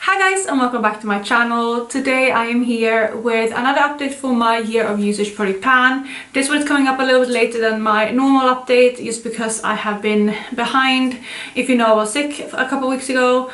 Hi guys and welcome back to my channel. Today I am here with another update for my year of usage product plan. This one is coming up a little bit later than my normal update just because I have been behind. If you know, I was sick a couple weeks ago,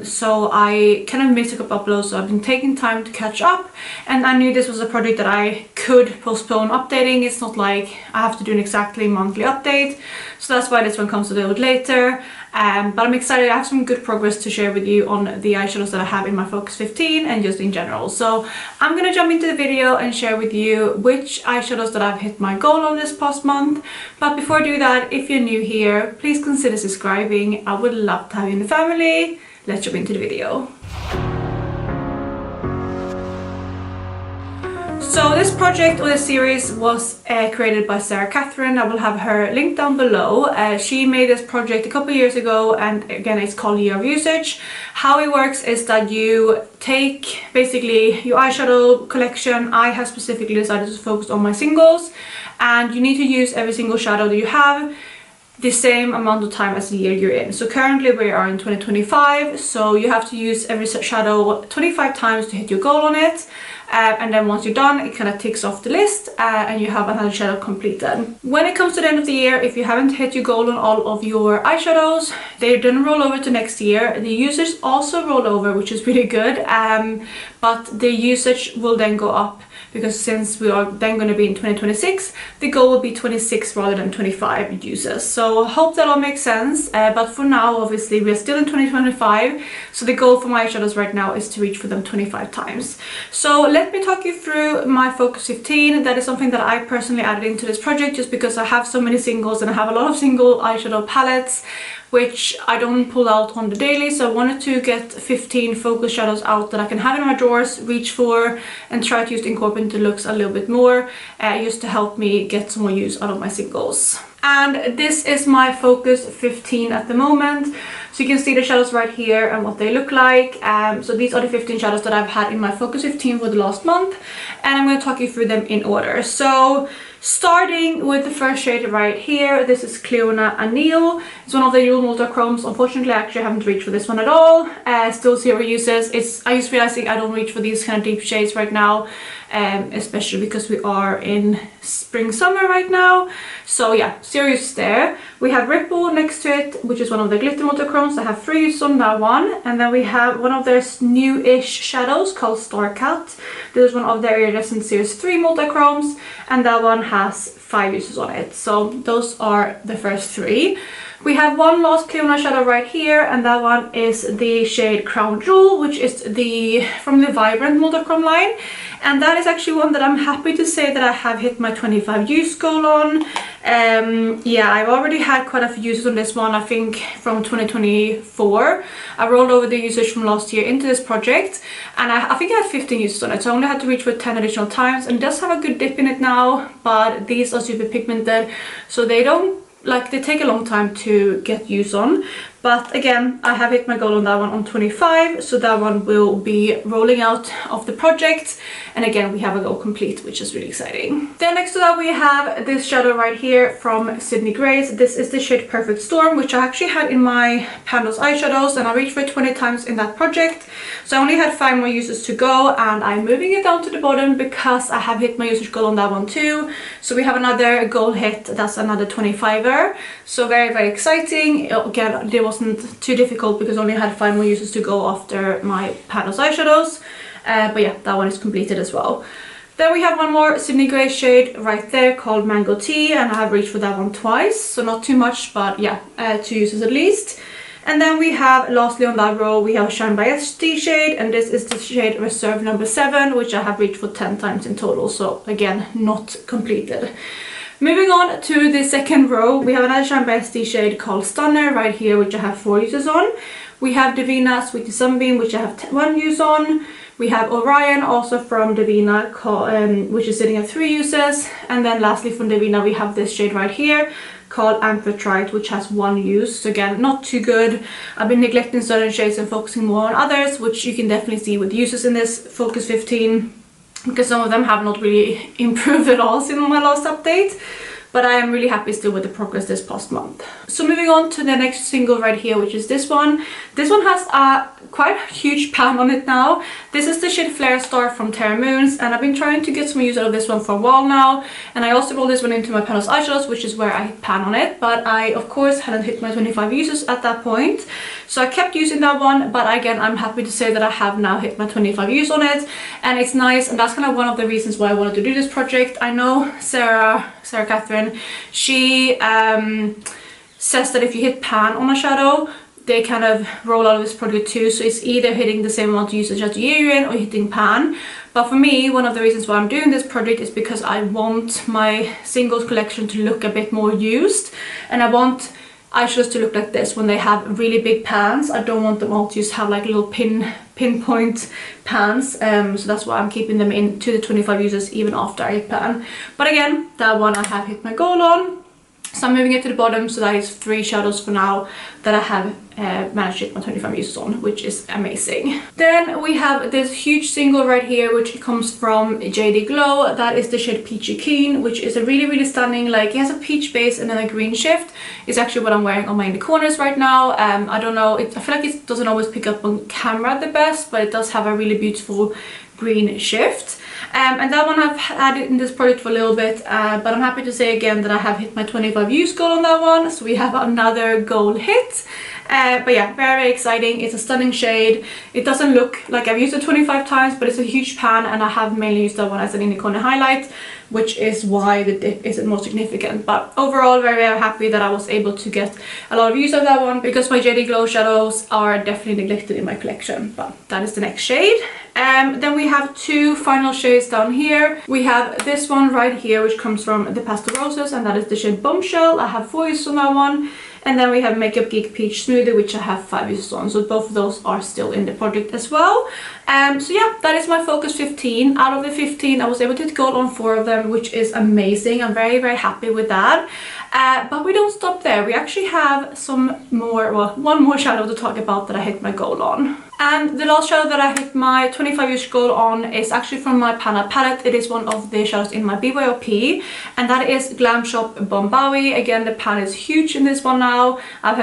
so I kind of missed a couple uploads, so I've been taking time to catch up, and I knew this was a project that I could postpone updating. It's not like I have to do an exactly monthly update, so that's why this one comes a little bit later. But I'm excited. I have some good progress to share with you on the eyeshadows that I have in my Focus 15 and just in general. So I'm gonna jump into the video and share with you which eyeshadows that I've hit my goal on this past month. But before I do that, if you're new here, please consider subscribing. I would love to have you in the family. Let's jump into the video. So this project or this series was created by Kathrine. I will have her link down below. She made this project a couple years ago, and again it's called Year of Usage. How it works is that you take basically your eyeshadow collection. I have specifically decided to focus on my singles, and you need to use every single shadow that you have the same amount of time as the year you're in. So currently we are in 2025, so you have to use every shadow 25 times to hit your goal on it. And then once you're done, it kind of ticks off the list and you have another shadow completed. When it comes to the end of the year, if you haven't hit your goal on all of your eyeshadows, they then roll over to next year. The usage also roll over, which is really good, but the usage will then go up because since we are then going to be in 2026, the goal will be 26 rather than 25 uses. So I hope that all makes sense, but for now obviously we're still in 2025, so the goal for my eyeshadows right now is to reach for them 25 times. So let me talk you through my Focus 15. That is something that I personally added into this project just because I have so many singles and I have a lot of single eyeshadow palettes which I don't pull out on the daily, so I wanted to get 15 focus shadows out that I can have in my drawers, reach for, and try to just incorporate the looks a little bit more, just to help me get some more use out of my singles. And this is my Focus 15 at the moment. So you can see the shadows right here and what they look like. So these are the 15 shadows that I've had in my Focus 15 for the last month, and I'm going to talk you through them in order. So starting with the first shade right here, this is Cleona Anil. It's one of the Dual Multichromes. Unfortunately, I actually haven't reached for this one at all. Still zero uses. I just realizing I don't reach for these kind of deep shades right now, especially because we are in spring summer right now. So yeah, zero uses there. We have Ripple next to it, which is one of the glitter multichromes. I have 3 uses on that one, and then we have one of their new-ish shadows called Starcat. This is one of their Iridescent Series 3 multichromes, and that one has 5 uses on it. So those are the first 3. We have one last Cleona shadow right here, and that one is the shade Crown Jewel, which is from the Vibrant multichrome line, and that is actually one that I'm happy to say that I have hit my 25 use goal on. Yeah, I've already had quite a few uses on this one. I think from 2024 I rolled over the usage from last year into this project, and I think I had 15 uses on it, so I only had to reach for 10 additional times, and it does have a good dip in it now, but these are super pigmented, so they take a long time to get use on. But again, I have hit my goal on that one on 25, so that one will be rolling out of the project, and again we have a goal complete, which is really exciting. Then next to that we have this shadow right here from Sydney Grace. This is the shade Perfect Storm, which I actually had in my Pandos eyeshadows, and I reached for it 20 times in that project, so I only had 5 more uses to go, and I'm moving it down to the bottom because I have hit my usage goal on that one too. So we have another goal hit, that's another 25er, so very, very exciting. Again, there wasn't too difficult because I only had 5 more uses to go after my Pandos eyeshadows, but yeah, that one is completed as well. Then we have one more Sydney Grace shade right there called Mango Tea, and I have reached for that one twice, so not too much, but yeah, 2 uses at least. And then we have, lastly on that row, we have a Shine by ST shade, and this is the shade Reserve number 7, which I have reached for 10 times in total, so again, not completed. Moving on to the second row, we have another Shine by ST shade called Stunner right here, which I have 4 uses on. We have Divina Sweetie Sunbeam, which I have 1 use on. We have Orion, also from Divina, which is sitting at 3 uses. And then lastly from Divina, we have this shade right here called Amphitrite, which has 1 use. So again, not too good. I've been neglecting certain shades and focusing more on others, which you can definitely see with uses in this Focus 15, because some of them have not really improved at all since my last update. but I am really happy still with the progress this past month. So moving on to the next single right here, which is this one. This one has a quite huge pan on it now. This is the shade Flare Star from Terra Moons, and I've been trying to get some use out of this one for a while now, and I also rolled this one into my Panos eyeshadows, which is where I hit pan on it, but I of course hadn't hit my 25 uses at that point, so I kept using that one. But again, I'm happy to say that I have now hit my 25 use on it, and it's nice, and that's kind of one of the reasons why I wanted to do this project. I know Sarah Kathrine, she says that if you hit pan on a shadow, they kind of roll out of this project too, so it's either hitting the same amount of usage as the year you're in or hitting pan. But for me, one of the reasons why I'm doing this project is because I want my singles collection to look a bit more used, and I want eyeshadows to look like this when they have really big pans. I don't want them all to just have like little pinpoint pans, so that's why I'm keeping them into the 25 uses even after I hit pan. But again, that one I have hit my goal on, so I'm moving it to the bottom, so that is 3 shadows for now that I have managed to hit my 25 uses on, which is amazing. Then we have this huge single right here, which comes from JD Glow. That is the shade Peachy Keen, which is a really stunning, like, it has a peach base and then a green shift. It's actually what I'm wearing on my inner corners right now. I don't know, I feel like it doesn't always pick up on camera the best, but it does have a really beautiful green shift. And that one I've had it in this project for a little bit, but I'm happy to say again that I have hit my 25 use goal on that one, so we have another goal hit. But yeah, very exciting. It's a stunning shade. It doesn't look like I've used it 25 times, but it's a huge pan, and I have mainly used that one as an inner corner highlight, which is why the dip isn't more significant. But overall, very happy that I was able to get a lot of use of that one, because my JD Glow shadows are definitely neglected in my collection. But that is the next shade. Then we have 2 final shades down here. We have this one right here, which comes from the Pastel Roses, and that is the shade Bombshell. I have 4 uses on that one. And then we have Makeup Geek Peach Smoothie, which I have 5 uses on, so both of those are still in the project as well. So yeah, that is my focus 15. Out of the 15, I was able to hit gold on 4 of them, which is amazing. I'm very happy with that. But we don't stop there. We actually have some more, well, one more shadow to talk about that I hit my goal on. And the last shadow that I hit my 25 use goal on is actually from my Pana palette. It is one of the shadows in my BYOP, and that is Glam Shop Bombi. Again, the pan is huge in this one now. I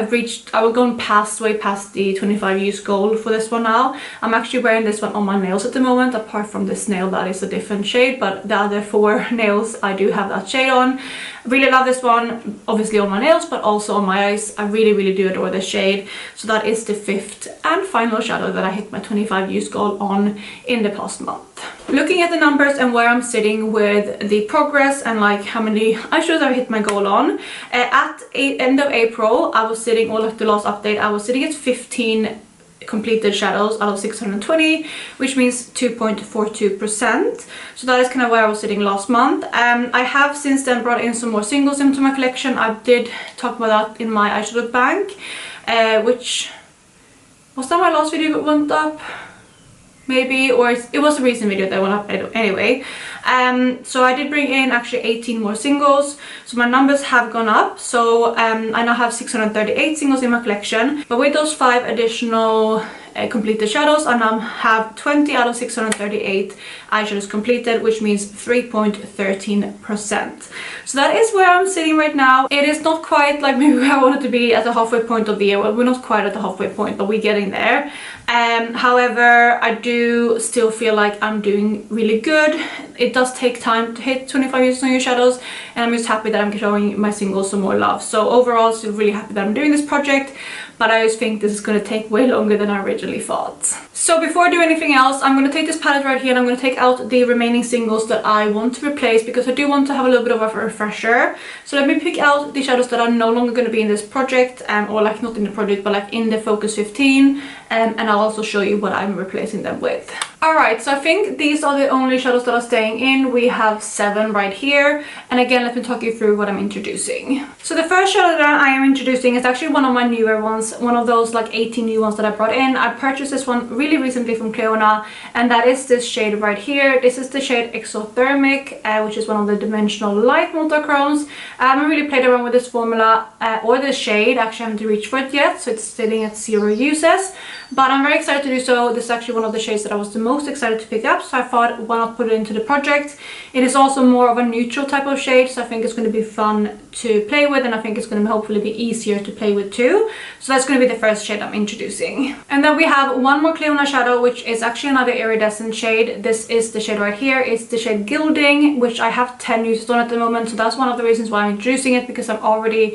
will go way past the 25 use goal for this one now. I'm actually wearing this one on my nails at the moment, apart from this nail that is a different shade, but the other 4 nails I do have that shade on. I really love this one, obviously on my nails, but also on my eyes. I really do adore this shade. So that is the 5th and final shadow that I hit my 25 use goal on in the past month. Looking at the numbers and where I'm sitting with the progress and like how many eyeshadows I hit my goal on, at end of April I was sitting, or like the last update, I was sitting at 15 completed shadows out of 620, which means 2.42%. So that is kind of where I was sitting last month. I have since then brought in some more singles into my collection. I did talk about that in my eyeshadow bank, which was that my last video that went up? Maybe, or it was a recent video that went up anyway. So I did bring in actually 18 more singles, so my numbers have gone up. So I now have 638 singles in my collection, but with those 5 additional completed shadows, I now have 20 out of 638 eyeshadows completed, which means 3.13%. So that is where I'm sitting right now. It is not quite like maybe where I wanted to be at the halfway point of the year. Well, we're not quite at the halfway point, but we're getting there. However, I do still feel like I'm doing really good. It does take time to hit 25 uses on your shadows, and I'm just happy that I'm showing my singles some more love. So overall, still really happy that I'm doing this project, but I just think this is going to take way longer than I originally thought. So before I do anything else, I'm going to take this palette right here and I'm going to take out the remaining singles that I want to replace, because I do want to have a little bit of a refresher. So let me pick out the shadows that are no longer going to be in this project, or like not in the project, but like in the focus 15, and I'll also show you what I'm replacing them with. Alright, so I think these are the only shadows that are staying in. We have 7 right here, and again, let me talk you through what I'm introducing. So the first shadow that I am introducing is actually one of my newer ones, one of those like 18 new ones that I brought in. I purchased this one really recently from Cleona, and that is this shade right here. This is the shade Exothermic, which is one of the Dimensional Light multichromes. I haven't really played around with this formula or this shade. Actually, I haven't reached for it yet, so it's sitting at 0 uses, but I'm very excited to do so. This is actually one of the shades that I was the most most excited to pick up, so I thought why not put it into the project. It is also more of a neutral type of shade, so I think it's going to be fun to play with, and I think it's going to hopefully be easier to play with too. So that's going to be the first shade I'm introducing. And then we have one more clear eyeshadow, which is actually another iridescent shade. This is the shade right here. It's the shade Gilding, which I have 10 uses on at the moment, so that's one of the reasons why I'm introducing it, because I'm already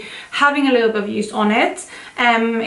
having a little bit of use on it.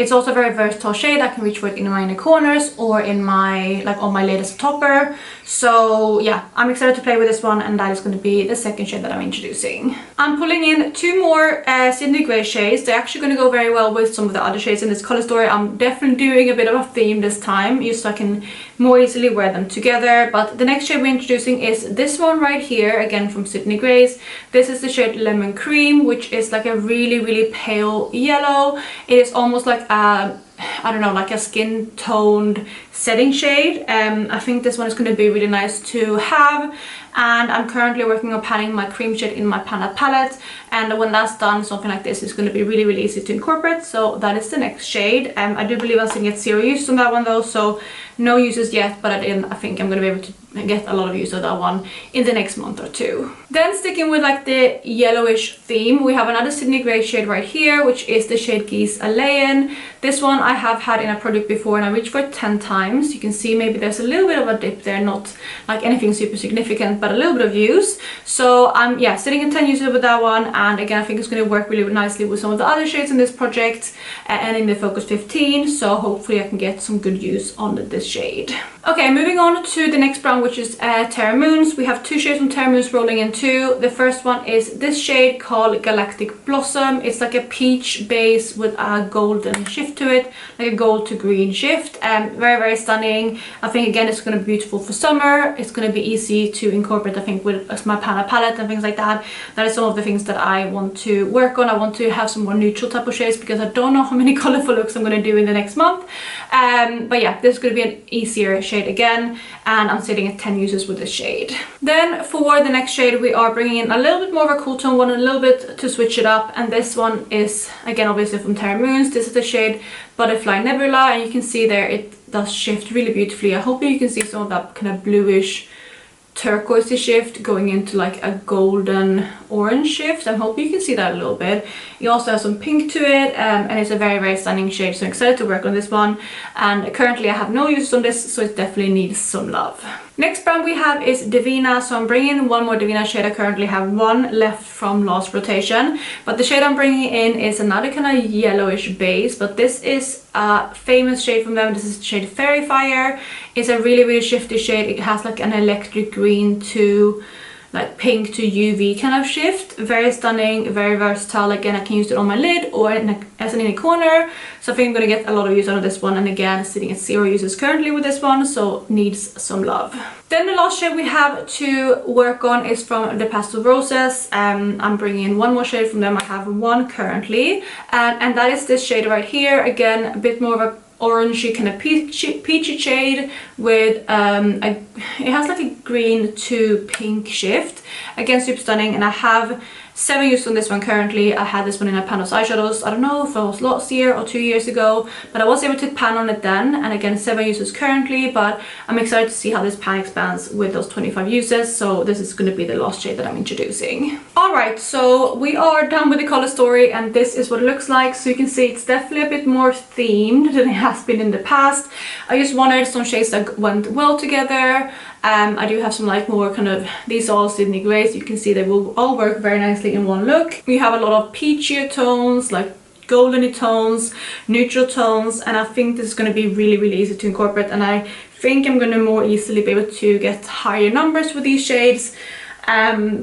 It's also a very versatile shade. I can reach for it in my inner corners or in my, like on my latest topper. So yeah, I'm excited to play with this one, and that is going to be the second shade that I'm introducing. I'm pulling in two more Sydney Grey shades. They're actually going to go very well with some of the other shades in this color story. I'm definitely doing a bit of a theme this time, just so I can more easily wear them together. But the next shade we're introducing is this one right here, again from Sydney Grays. This is the shade Lemon Cream, which is like a really pale yellow. It is almost like a, I don't know, like a skin toned setting shade. I think this one is going to be really nice to have, and I'm currently working on panning my cream shade in my Panna palette, and when that's done, something like this is going to be really easy to incorporate. So that is the next shade. I do believe I'm going to get zero use on that one though, so no uses yet, but I think I'm going to be able to get a lot of use of that one in the next month or two. Then sticking with like the yellowish theme, we have another Sydney Grey shade right here, which is the shade Geese Alain. This one I have had in a product before, and I reached for it 10 times. You can see maybe there's a little bit of a dip there, not like anything super significant, but a little bit of use. So I'm sitting at 10 uses with that one, and again I think it's going to work really nicely with some of the other shades in this project and in the Focus 15, so hopefully I can get some good use on this shade. Okay, moving on to the next brown, which is Terra Moons. We have two shades from Terra Moons rolling into. The first one is this shade called Galactic Blossom. It's like a peach base with a golden shift to it, like a gold to green shift. Very stunning. I think again it's going to be beautiful for summer. It's going to be easy to incorporate, I think, with my Panna palette and things like that. That is some of the things that I want to work on. I want to have some more neutral type of shades, because I don't know how many colorful looks I'm going to do in the next month. But yeah, this is going to be an easier shade again, and I'm sitting at 10 uses with this shade. Then for the next shade we are bringing in a little bit more of a cool tone one, a little bit to switch it up, and this one is again obviously from Terra Moons. This is the shade Butterfly Nebula, and you can see there it does shift really beautifully. I hope you can see some of that kind of bluish turquoisey shift going into like a golden orange shift. I hope you can see that a little bit. You also have some pink to it, and it's a very stunning shade, so I'm excited to work on this one, and currently I have no use on this, so it definitely needs some love. Next brown we have is Divina, so I'm bringing in one more Divina shade. I currently have one left from last rotation, but the shade I'm bringing in is another kind of yellowish base, but this is a famous shade from them. This is the shade Fairy Fire. It's a really shifty shade. It has like an electric green to like pink to UV kind of shift. Very stunning, very versatile. Again, I can use it on my lid or as an inner corner, so I think I'm going to get a lot of use out of this one, and again sitting at 0 uses currently with this one, so needs some love. Then the last shade we have to work on is from the Pastel Roses. I'm bringing in one more shade from them. I have one currently, and that is this shade right here. Again, a bit more of a orangey kind of peachy shade with it has like a green to pink shift. Again, super stunning, and I have 7 uses on this one currently. I had this one in a pan of eyeshadows. I don't know if it was last year or 2 years ago, but I was able to pan on it then, and again 7 uses currently, but I'm excited to see how this pan expands with those 25 uses, so this is going to be the last shade that I'm introducing. Alright, so we are done with the color story, and this is what it looks like. So you can see it's definitely a bit more themed than it has been in the past. I just wanted some shades that went well together. I do have some like more kind of, these are all Sydney Grays. You can see they will all work very nicely in one look. We have a lot of peachier tones, like goldeny tones, neutral tones, and I think this is going to be really easy to incorporate, and I think I'm going to more easily be able to get higher numbers with these shades.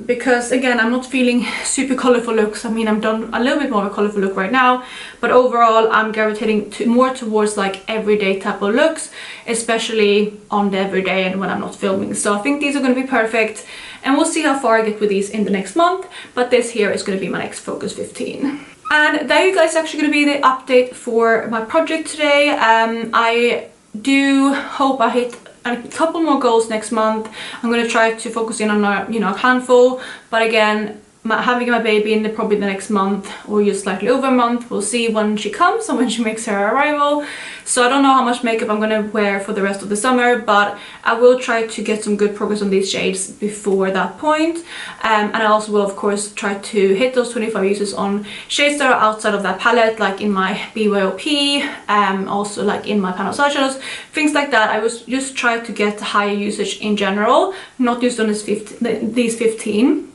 Because again, I'm not feeling super colorful looks. I mean, I'm done a little bit more of a colorful look right now, but overall I'm gravitating more towards like everyday type of looks, especially on the everyday and when I'm not filming. So I think these are going to be perfect, and we'll see how far I get with these in the next month, but this here is going to be my next Focus 15. And there you guys, actually going to be the update for my project today. I do hope I hit a couple more goals next month. I'm going to try to focus in on a handful, but again, having my baby in probably the next month or just slightly over a month. We'll see when she comes and when she makes her arrival. So I don't know how much makeup I'm gonna wear for the rest of the summer, but I will try to get some good progress on these shades before that point. And I also will of course try to hit those 25 uses on shades that are outside of that palette, like in my BYOP, also like in my Pan eyeshadows, things like that. I was just try to get higher usage in general, not just on these 15.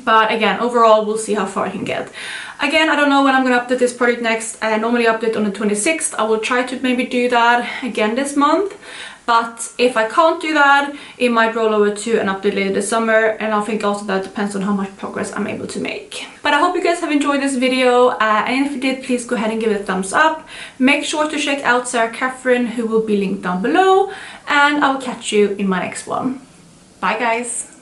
But again, overall, we'll see how far I can get. Again, I don't know when I'm going to update this project next. I normally update on the 26th. I will try to maybe do that again this month. But if I can't do that, it might roll over to an update later this summer. And I think also that depends on how much progress I'm able to make. But I hope you guys have enjoyed this video. And if you did, please go ahead and give it a thumbs up. Make sure to check out Sarah Kathrine, who will be linked down below. And I will catch you in my next one. Bye guys!